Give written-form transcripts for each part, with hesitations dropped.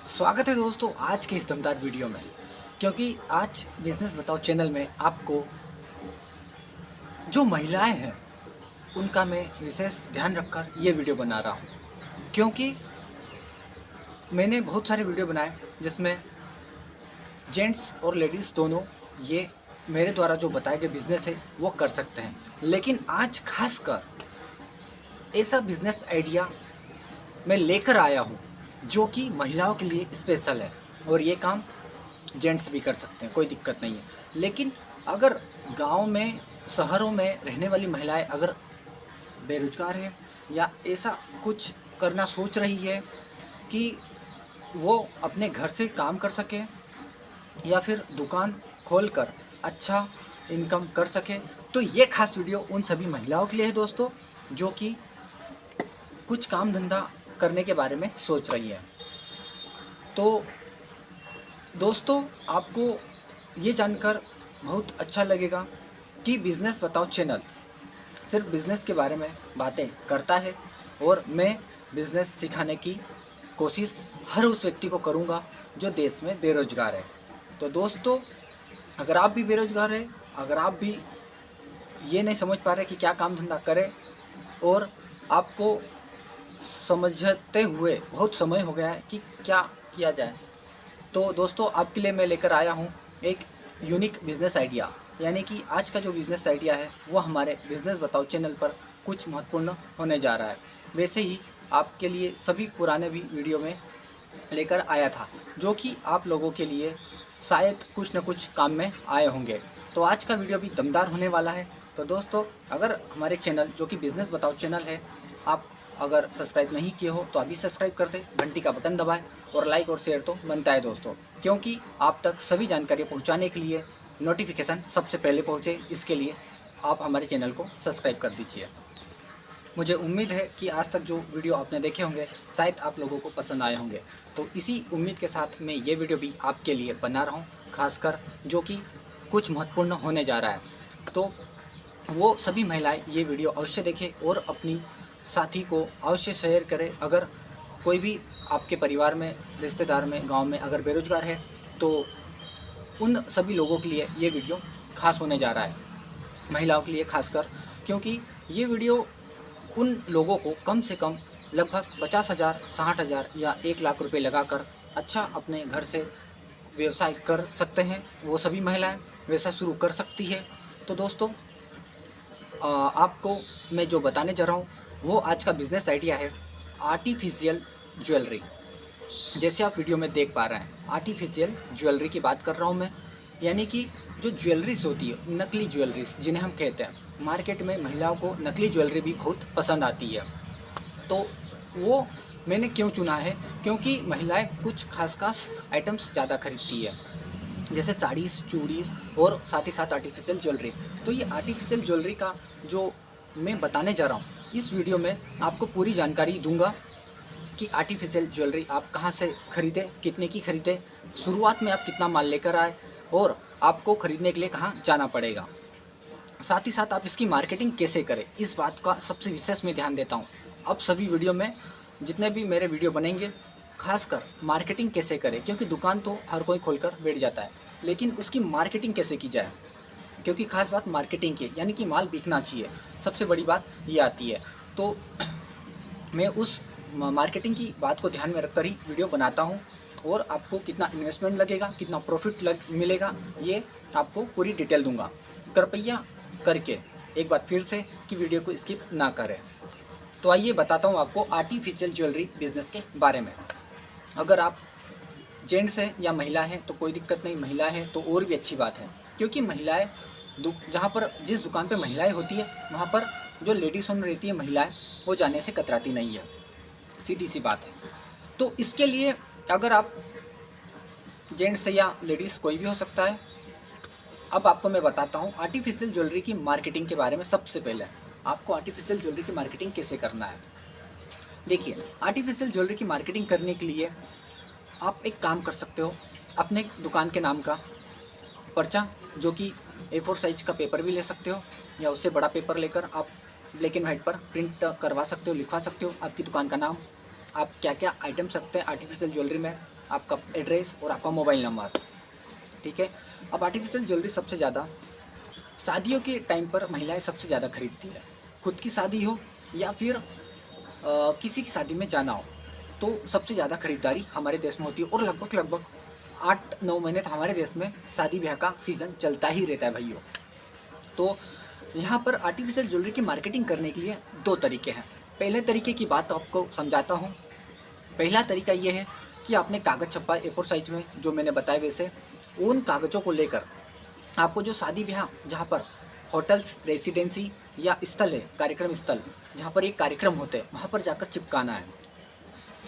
स्वागत है दोस्तों आज के इस दमदार वीडियो में। क्योंकि आज बिजनेस बताओ चैनल में आपको जो महिलाएं हैं उनका मैं विशेष ध्यान रखकर ये वीडियो बना रहा हूँ। क्योंकि मैंने बहुत सारे वीडियो बनाए जिसमें जेंट्स और लेडीज़ दोनों ये मेरे द्वारा जो बताए गए बिज़नेस है वो कर सकते हैं, लेकिन आज खासकर ऐसा बिज़नेस आइडिया मैं लेकर आया हूँ जो कि महिलाओं के लिए स्पेशल है। और ये काम जेंट्स भी कर सकते हैं, कोई दिक्कत नहीं है। लेकिन अगर गांव में शहरों में रहने वाली महिलाएं अगर बेरोजगार है या ऐसा कुछ करना सोच रही है कि वो अपने घर से काम कर सके या फिर दुकान खोलकर अच्छा इनकम कर सके, तो ये खास वीडियो उन सभी महिलाओं के लिए है दोस्तों, जो कि कुछ काम धंधा करने के बारे में सोच रही है। तो दोस्तों आपको ये जानकर बहुत अच्छा लगेगा कि बिज़नेस बताओ चैनल सिर्फ बिज़नेस के बारे में बातें करता है और मैं बिज़नेस सिखाने की कोशिश हर उस व्यक्ति को करूँगा जो देश में बेरोजगार है। तो दोस्तों अगर आप भी बेरोजगार हैं, अगर आप भी ये नहीं समझ पा रहे कि क्या काम धंधा करें और आपको समझते हुए बहुत समय हो गया है कि क्या किया जाए, तो दोस्तों आपके लिए मैं लेकर आया हूँ एक यूनिक बिज़नेस आइडिया। यानी कि आज का जो बिज़नेस आइडिया है वो हमारे बिज़नेस बताओ चैनल पर कुछ महत्वपूर्ण होने जा रहा है। वैसे ही आपके लिए सभी पुराने भी वीडियो में लेकर आया था जो कि आप लोगों के लिए शायद कुछ न कुछ काम में आए होंगे। तो आज का वीडियो भी दमदार होने वाला है। तो दोस्तों अगर हमारे चैनल जो कि बिज़नेस बताओ चैनल है आप अगर सब्सक्राइब नहीं किए हो तो अभी सब्सक्राइब कर दें, घंटी का बटन दबाएं और लाइक और शेयर तो बनता है दोस्तों, क्योंकि आप तक सभी जानकारी पहुंचाने के लिए नोटिफिकेशन सबसे पहले पहुंचे, इसके लिए आप हमारे चैनल को सब्सक्राइब कर दीजिए। मुझे उम्मीद है कि आज तक जो वीडियो आपने देखे होंगे शायद आप लोगों को पसंद आए होंगे। तो इसी उम्मीद के साथ मैं ये वीडियो भी आपके लिए बना रहा हूँ, खासकर जो कि कुछ महत्वपूर्ण होने जा रहा है। तो वो सभी महिलाएं ये वीडियो अवश्य देखें और अपनी साथी को अवश्य शेयर करें। अगर कोई भी आपके परिवार में, रिश्तेदार में, गांव में अगर बेरोजगार है तो उन सभी लोगों के लिए ये वीडियो खास होने जा रहा है, महिलाओं के लिए खासकर, क्योंकि ये वीडियो उन लोगों को कम से कम लगभग 50,000, 60,000 या 1 लाख रुपए लगाकर अच्छा अपने घर से व्यवसाय कर सकते हैं। वो सभी महिलाएं व्यवसाय शुरू कर सकती है। तो दोस्तों आपको मैं जो बताने जा रहा हूँ वो आज का बिज़नेस आइडिया है आर्टिफिशियल ज्वेलरी। जैसे आप वीडियो में देख पा रहे हैं आर्टिफिशियल ज्वेलरी की बात कर रहा हूँ मैं। यानी कि जो ज्वेलरीज होती है, नकली ज्वेलरीज जिन्हें हम कहते हैं, मार्केट में महिलाओं को नकली ज्वेलरी भी बहुत पसंद आती है। तो वो मैंने क्यों चुना है, क्योंकि महिलाएं कुछ खास आइटम्स ज़्यादा खरीदती है, जैसे साड़ीज़, चूड़ीज़ और साथ ही साथ आर्टिफिशियल ज्वेलरी। तो ये आर्टिफिशियल ज्वेलरी का जो मैं बताने जा रहा हूँ इस वीडियो में आपको पूरी जानकारी दूंगा कि आर्टिफिशियल ज्वेलरी आप कहाँ से खरीदें, कितने की खरीदें, शुरुआत में आप कितना माल लेकर आए और आपको ख़रीदने के लिए कहाँ जाना पड़ेगा। साथ ही साथ आप इसकी मार्केटिंग कैसे करें, इस बात का सबसे विशेष मैं ध्यान देता हूँ। अब सभी वीडियो में जितने भी मेरे वीडियो बनेंगे खासकर मार्केटिंग कैसे करें, क्योंकि दुकान तो हर कोई खोलकर बैठ जाता है, लेकिन उसकी मार्केटिंग कैसे की जाए, क्योंकि खास बात मार्केटिंग की, यानी कि माल बिकना चाहिए, सबसे बड़ी बात ये आती है। तो मैं उस मार्केटिंग की बात को ध्यान में रखकर ही वीडियो बनाता हूँ और आपको कितना इन्वेस्टमेंट लगेगा, कितना प्रॉफिट मिलेगा, ये आपको पूरी डिटेल दूंगा। कृपया करके एक बार फिर से कि वीडियो को स्किप ना करें। तो आइए बताता हूँ आपको आर्टिफिशियल ज्वेलरी बिज़नेस के बारे में। अगर आप जेंट्स हैं या महिला हैं तो कोई दिक्कत नहीं, महिला हैं तो और भी अच्छी बात है, क्योंकि महिलाएं जहाँ पर जिस दुकान पे महिलाएं होती है वहाँ पर जो लेडीज़ ओनर रहती है महिलाएं, वो जाने से कतराती नहीं है, सीधी सी बात है। तो इसके लिए अगर आप जेंट्स या लेडीज़ कोई भी हो सकता है। अब आपको मैं बताता हूँ आर्टिफिशियल ज्वेलरी की मार्केटिंग के बारे में। सबसे पहले आपको आर्टिफिशियल ज्वेलरी की मार्केटिंग कैसे करना है। देखिए, आर्टिफिशियल ज्वेलरी की मार्केटिंग करने के लिए आप एक काम कर सकते हो, अपने दुकान के नाम का पर्चा, जो कि A4 साइज का पेपर भी ले सकते हो या उससे बड़ा पेपर लेकर आप ब्लैक एंड वाइट पर प्रिंट करवा सकते हो, लिखवा सकते हो आपकी दुकान का नाम, आप क्या क्या आइटम्स रखते हैं आर्टिफिशियल ज्वेलरी में, आपका एड्रेस और आपका मोबाइल नंबर, ठीक है। अब आर्टिफिशियल ज्वेलरी सबसे ज़्यादा शादियों के टाइम पर महिलाएं सबसे ज़्यादा खरीदती है। खुद की शादी हो या फिर किसी की शादी में जाना हो तो सबसे ज़्यादा खरीदारी हमारे देश में होती है, और लगभग 8-9 महीने तो हमारे देश में शादी ब्याह का सीज़न चलता ही रहता है भाइयों। तो यहाँ पर आर्टिफिशियल ज्वेलरी की मार्केटिंग करने के लिए 2 तरीके हैं। पहले तरीके की बात आपको समझाता हूँ। पहला तरीका ये है कि आपने कागज़ छपा A4 साइज में, जो मैंने बताया वैसे उन कागज़ों को लेकर आपको जो शादी ब्याह जहाँ पर होटल्स, रेसिडेंसी या स्थल है, कार्यक्रम स्थल जहाँ पर एक कार्यक्रम होते हैं, वहाँ पर जाकर चिपकाना है।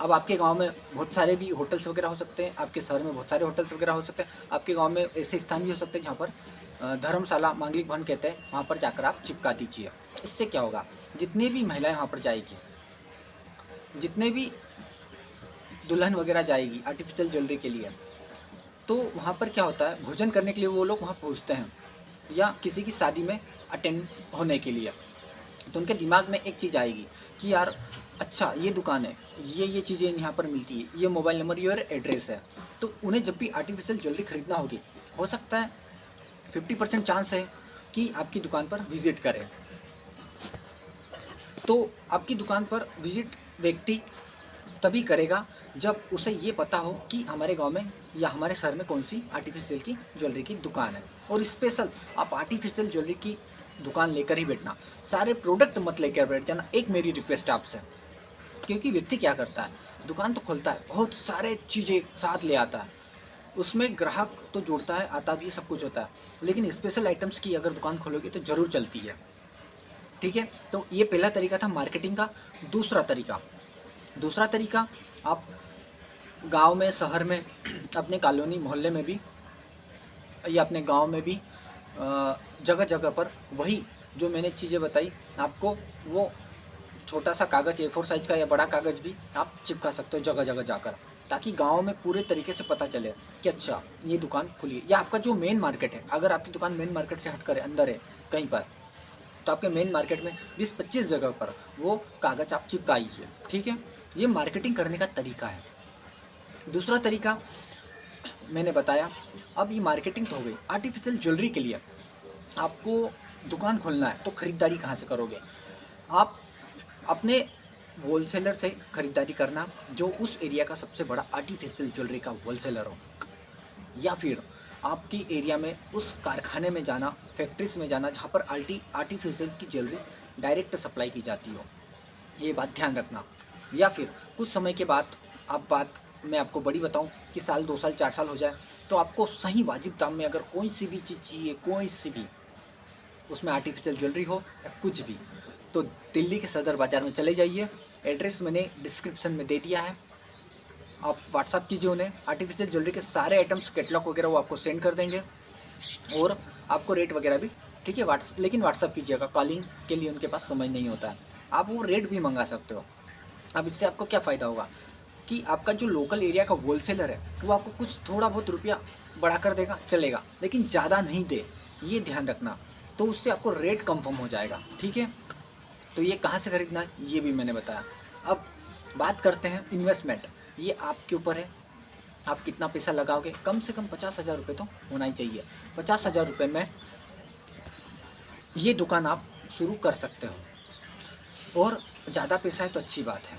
अब आपके गांव में बहुत सारे भी होटल्स वगैरह हो सकते हैं, आपके शहर में बहुत सारे होटल्स वगैरह हो सकते हैं, आपके गांव में ऐसे स्थान भी हो सकते हैं जहाँ पर धर्मशाला, मांगलिक भवन कहते हैं, वहाँ पर जाकर आप चिपका दीजिए। इससे क्या होगा, जितनी भी महिलाएं वहाँ पर जाएगी, जितने भी दुल्हन वगैरह जाएगी आर्टिफिशियल ज्वेलरी के लिए, तो वहाँ पर क्या होता है, भोजन करने के लिए वो लोग वहाँ पहुँचते हैं या किसी की शादी में अटेंड होने के लिए, तो उनके दिमाग में एक चीज़ आएगी कि यार अच्छा ये दुकान है, ये चीज़ें यहाँ पर मिलती है, ये मोबाइल नंबर, ये एड्रेस है। तो उन्हें जब भी आर्टिफिशियल ज्वेलरी खरीदना होगी, हो सकता है 50% चांस है कि आपकी दुकान पर विज़िट करें। तो आपकी दुकान पर विज़िट व्यक्ति तभी करेगा जब उसे ये पता हो कि हमारे गांव में या हमारे शहर में कौन सी आर्टिफिशियल की ज्वेलरी की दुकान है। और स्पेशल आप आर्टिफिशियल ज्वेलरी की दुकान लेकर ही बैठना, सारे प्रोडक्ट मत लेकर बैठ जाना, एक मेरी रिक्वेस्ट आपसे। क्योंकि व्यक्ति क्या करता है, दुकान तो खोलता है, बहुत सारे चीज़ें साथ ले आता है, उसमें ग्राहक तो जुड़ता है, आता भी सब कुछ होता है, लेकिन स्पेशल आइटम्स की अगर दुकान खोलोगे तो ज़रूर चलती है, ठीक है। तो ये पहला तरीका था मार्केटिंग का। दूसरा तरीका आप गांव में, शहर में, अपने कॉलोनी मोहल्ले में भी या अपने गांव में भी जगह जगह पर वही जो मैंने चीज़ें बताई आपको, वो छोटा सा कागज़ A4 साइज का या बड़ा कागज़ भी आप चिपका सकते हो जगह जगह जाकर, ताकि गांव में पूरे तरीके से पता चले कि अच्छा ये दुकान खुली है। या आपका जो मेन मार्केट है, अगर आपकी दुकान मेन मार्केट से हट कर अंदर है कहीं पर, तो आपके मेन मार्केट में 20-25 जगह पर वो कागज़ आप चिपकाइए, ठीक है। ये मार्केटिंग करने का तरीका है। दूसरा तरीका मैंने बताया। अब ये मार्केटिंग तो हो गई। आर्टिफिशियल ज्वेलरी के लिए आपको दुकान खोलना है तो ख़रीदारी कहाँ से करोगे? आप अपने होलसेलर से ख़रीदारी करना जो उस एरिया का सबसे बड़ा आर्टिफिशियल ज्वेलरी का होलसेलर हो, या फिर आपकी एरिया में उस कारखाने में जाना, फैक्ट्रीज में जाना जहाँ पर आर्टिफिशियल की ज्वेलरी डायरेक्ट सप्लाई की जाती हो, ये बात ध्यान रखना। या फिर कुछ समय के बाद, अब बात मैं आपको बड़ी बताऊं कि साल 2 साल 4 साल हो जाए, तो आपको सही वाजिब दाम में अगर कोई सी भी चीज़ चाहिए, कोई सी भी, उसमें आर्टिफिशियल ज्वेलरी हो या कुछ भी, तो दिल्ली के सदर बाज़ार में चले जाइए। एड्रेस मैंने डिस्क्रिप्शन में दे दिया है, आप व्हाट्सअप कीजिए उन्हें। आर्टिफिशियल ज्वेलरी के सारे आइटम्स, कैटलॉग वगैरह वो आपको सेंड कर देंगे, और आपको रेट वगैरह भी, ठीक है। लेकिन व्हाट्सअप कीजिएगा, कॉलिंग के लिए उनके पास समय नहीं होता है। आप वो रेट भी मंगा सकते हो। अब इससे आपको क्या फ़ायदा होगा कि आपका जो लोकल एरिया का होलसेलर है वो आपको कुछ थोड़ा बहुत रुपया बढ़ा कर देगा, चलेगा, लेकिन ज़्यादा नहीं दे, ये ध्यान रखना। तो उससे आपको रेट कंफर्म हो जाएगा, ठीक है। तो ये कहाँ से खरीदना है ये भी मैंने बताया। अब बात करते हैं इन्वेस्टमेंट। ये आपके ऊपर है, आप कितना पैसा लगाओगे। कम से कम 50,000 रुपये तो होना ही चाहिए। 50,000 रुपये में ये दुकान आप शुरू कर सकते हो, और ज़्यादा पैसा है तो अच्छी बात है।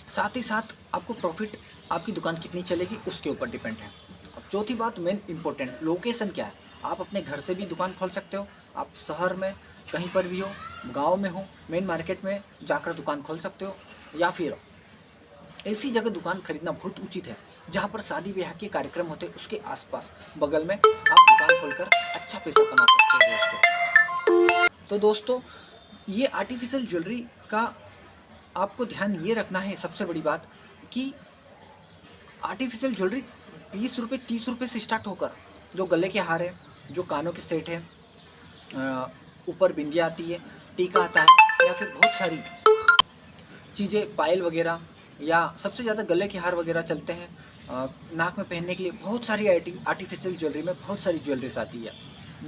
साथ ही साथ आपको प्रॉफिट, आपकी दुकान कितनी चलेगी उसके ऊपर डिपेंड है। अब चौथी बात, मेन इंपॉर्टेंट, लोकेशन क्या है। आप अपने घर से भी दुकान खोल सकते हो, आप शहर में कहीं पर भी हो, गांव में हो, मेन मार्केट में जाकर दुकान खोल सकते हो, या फिर ऐसी जगह दुकान खरीदना बहुत उचित है जहाँ पर शादी ब्याह के कार्यक्रम होते हैं, उसके आसपास बगल में आप दुकान खोलकर अच्छा पैसा कमा सकते हो दोस्तों। तो दोस्तों, ये आर्टिफिशियल ज्वेलरी का आपको ध्यान ये रखना है, सबसे बड़ी बात, कि आर्टिफिशियल ज्वेलरी 20 रुपये 30 रुपये से स्टार्ट होकर, जो गले के हार है, जो कानों के सेट है, ऊपर बिंदिया आती है, टीका आता है, या फिर बहुत सारी चीज़ें, पायल वगैरह, या सबसे ज़्यादा गले के हार वगैरह चलते हैं। नाक में पहनने के लिए बहुत सारी आर्टिफिशियल ज्वेलरी में बहुत सारी ज्वेलरीज आती है,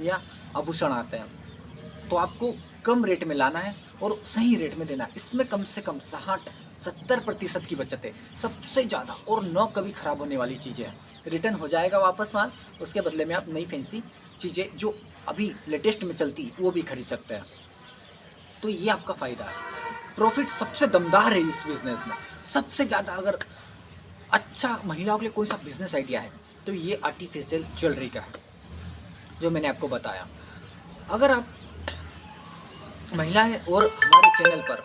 या आभूषण आते हैं। तो आपको कम रेट में लाना है और सही रेट में देना है। इसमें कम से कम 60 70% की बचत है, सबसे ज़्यादा, और न कभी ख़राब होने वाली चीज़ें हैं। रिटर्न हो जाएगा वापस माल, उसके बदले में आप नई फैंसी चीज़ें जो अभी लेटेस्ट में चलती है वो भी खरीद सकते हैं। तो ये आपका फ़ायदा है। प्रॉफिट सबसे दमदार है इस बिज़नेस में, सबसे ज़्यादा। अगर अच्छा महिलाओं के लिए कोई सा बिज़नेस आइडिया है तो ये आर्टिफिशियल ज्वेलरी का है, जो मैंने आपको बताया। अगर आप महिला हैं और हमारे चैनल पर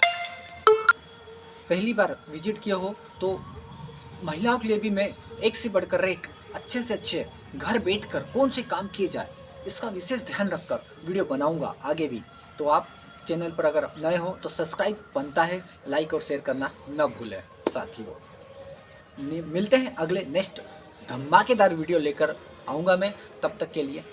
पहली बार विजिट किया हो तो महिलाओं के लिए भी मैं एक से बढ़कर एक अच्छे से अच्छे घर बैठकर कौन से काम किए जाए इसका विशेष ध्यान रखकर वीडियो बनाऊंगा आगे भी। तो आप चैनल पर अगर नए हो तो सब्सक्राइब बनता है, लाइक और शेयर करना न भूलें साथियों। मिलते हैं अगले नेक्स्ट धमाकेदार वीडियो लेकर आऊँगा मैं, तब तक के लिए